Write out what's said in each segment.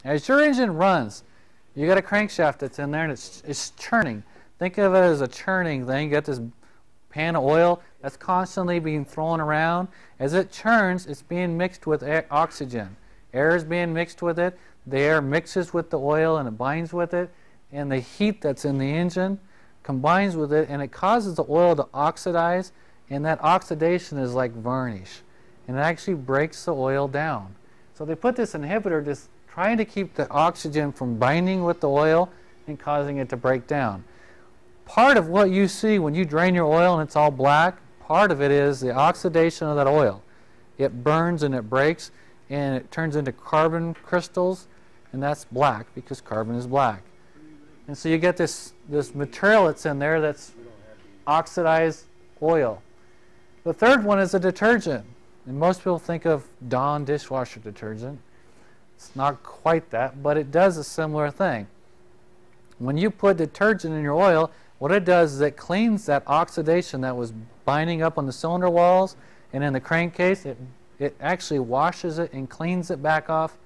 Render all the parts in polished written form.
As your engine runs, you got a crankshaft that's in there and it's churning. Think of it as a churning thing. You got this pan of oil that's constantly being thrown around. As it churns, it's being mixed with oxygen. Air is being mixed with it. The air mixes with the oil and it binds with it. And the heat that's in the engine combines with it, and it causes the oil to oxidize, and that oxidation is like varnish. And it actually breaks the oil down. So they put this inhibitor just trying to keep the oxygen from binding with the oil and causing it to break down. Part of what you see when you drain your oil and it's all black, part of it is the oxidation of that oil. It burns and it breaks and it turns into carbon crystals, and that's black because carbon is black. And so you get this material that's in there that's oxidized oil. The third one is a detergent. And most people think of Dawn dishwasher detergent. It's not quite that, but it does a similar thing. When you put detergent in your oil, what it does is it cleans that oxidation that was binding up on the cylinder walls and in the crankcase. It actually washes it and cleans it back off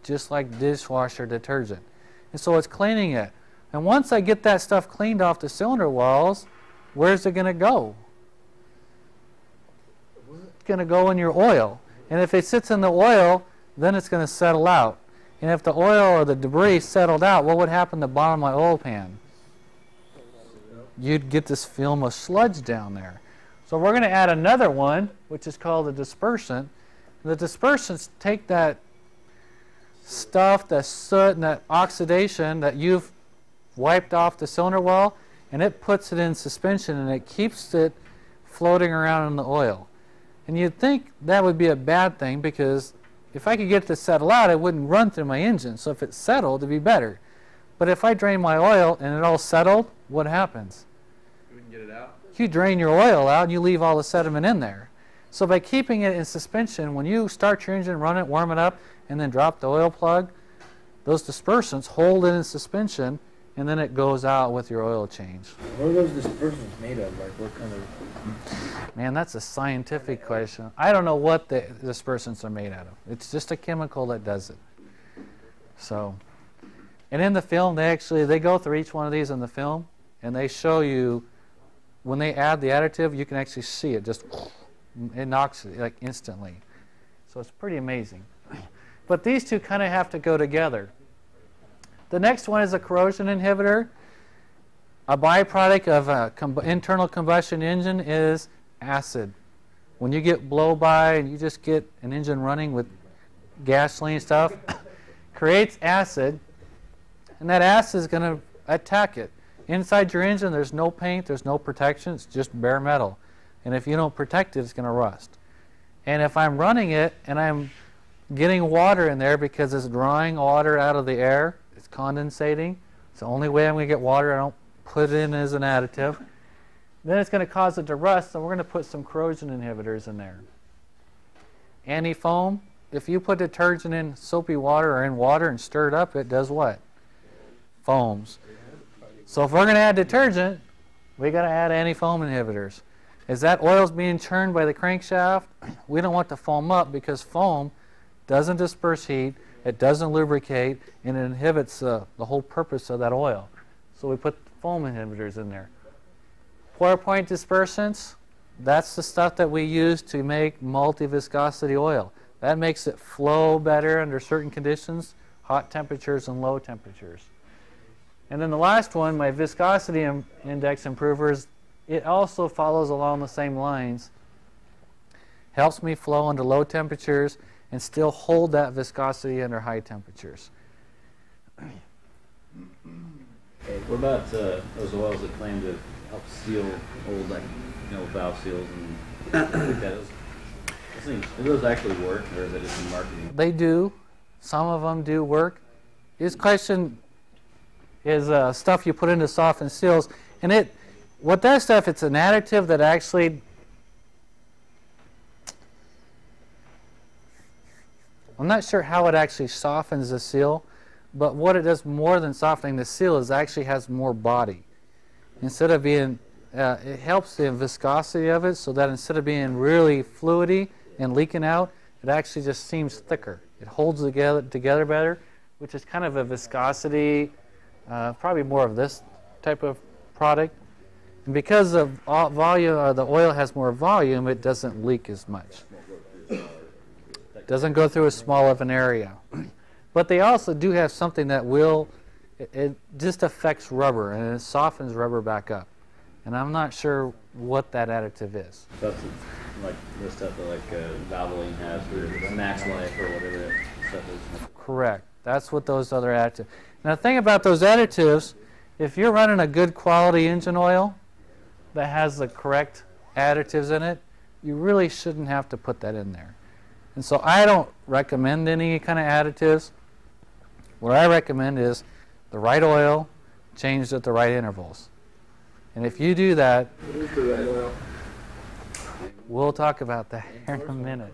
just like dishwasher detergent. And so it's cleaning it. And once I get that stuff cleaned off the cylinder walls, where's it going to go? It's going to go in your oil. And if it sits in the oil, then it's going to settle out. And if the oil or the debris settled out, what would happen to the bottom of my oil pan? You'd get this film of sludge down there. So we're going to add another one, which is called a dispersant. The dispersants take that stuff, that soot and that oxidation that you've wiped off the cylinder wall, and it puts it in suspension and it keeps it floating around in the oil. And you'd think that would be a bad thing, because if I could get it to settle out, it wouldn't run through my engine. So if it settled, it'd be better. But if I drain my oil and it all settled, what happens? You wouldn't get it out? You drain your oil out and you leave all the sediment in there. So by keeping it in suspension, when you start your engine, run it, warm it up, and then drop the oil plug, those dispersants hold it in suspension, and then it goes out with your oil change. What are those dispersants made of? Like what kind of... Man, that's a scientific question. I don't know what the dispersants are made out of. It's just a chemical that does it. So, and in the film, they go through each one of these in the film, and they show you when they add the additive, you can actually see it just, it knocks it like instantly. So it's pretty amazing. But these two kind of have to go together. The next one is a corrosion inhibitor. A byproduct of an internal combustion engine is acid. When you get blow-by and you just get an engine running with gasoline stuff, creates acid, and that acid is going to attack it. Inside your engine, there's no paint, there's no protection, it's just bare metal. And if you don't protect it, it's going to rust. And if I'm running it and I'm getting water in there because it's drawing water out of the air, it's condensating, it's the only way I'm going to get water. I don't put it in as an additive. Then it's going to cause it to rust, so we're going to put some corrosion inhibitors in there. Anti-foam, if you put detergent in soapy water or in water and stir it up, it does what? Foams. So if we're going to add detergent, we got to add anti-foam inhibitors. As that oil's being churned by the crankshaft, we don't want to foam up, because foam doesn't disperse heat, it doesn't lubricate, and it inhibits the whole purpose of that oil. So we put foam inhibitors in there. Pour point dispersants, that's the stuff that we use to make multi-viscosity oil. That makes it flow better under certain conditions, hot temperatures and low temperatures. And then the last one, my viscosity index improvers, it also follows along the same lines. Helps me flow under low temperatures and still hold that viscosity under high temperatures. What about those oils that claim to help seal old, like, valve seals and stuff like that? Those things, do those actually work, or is it just marketing? They do. Some of them do work. His question is stuff you put into softened seals, and what that stuff, it's an additive that actually, I'm not sure how it actually softens the seal, but what it does more than softening the seal is actually has more body. Instead of being, it helps the viscosity of it, so that instead of being really fluidy and leaking out, it actually just seems thicker. It holds together better, which is kind of a viscosity, probably more of this type of product. And because of volume, the oil has more volume, it doesn't leak as much. It doesn't go through as small of an area. But they also do have something that will, it just affects rubber, and it softens rubber back up. And I'm not sure what that additive is. That's like the stuff that Valvoline has for Max Life or whatever that stuff is. Correct. That's what those other additives. Now the thing about those additives, if you're running a good quality engine oil that has the correct additives in it, you really shouldn't have to put that in there. And so I don't recommend any kind of additives. What I recommend is the right oil, changed at the right intervals. And if you do that, What is the right oil? we'll talk about that here in a minute.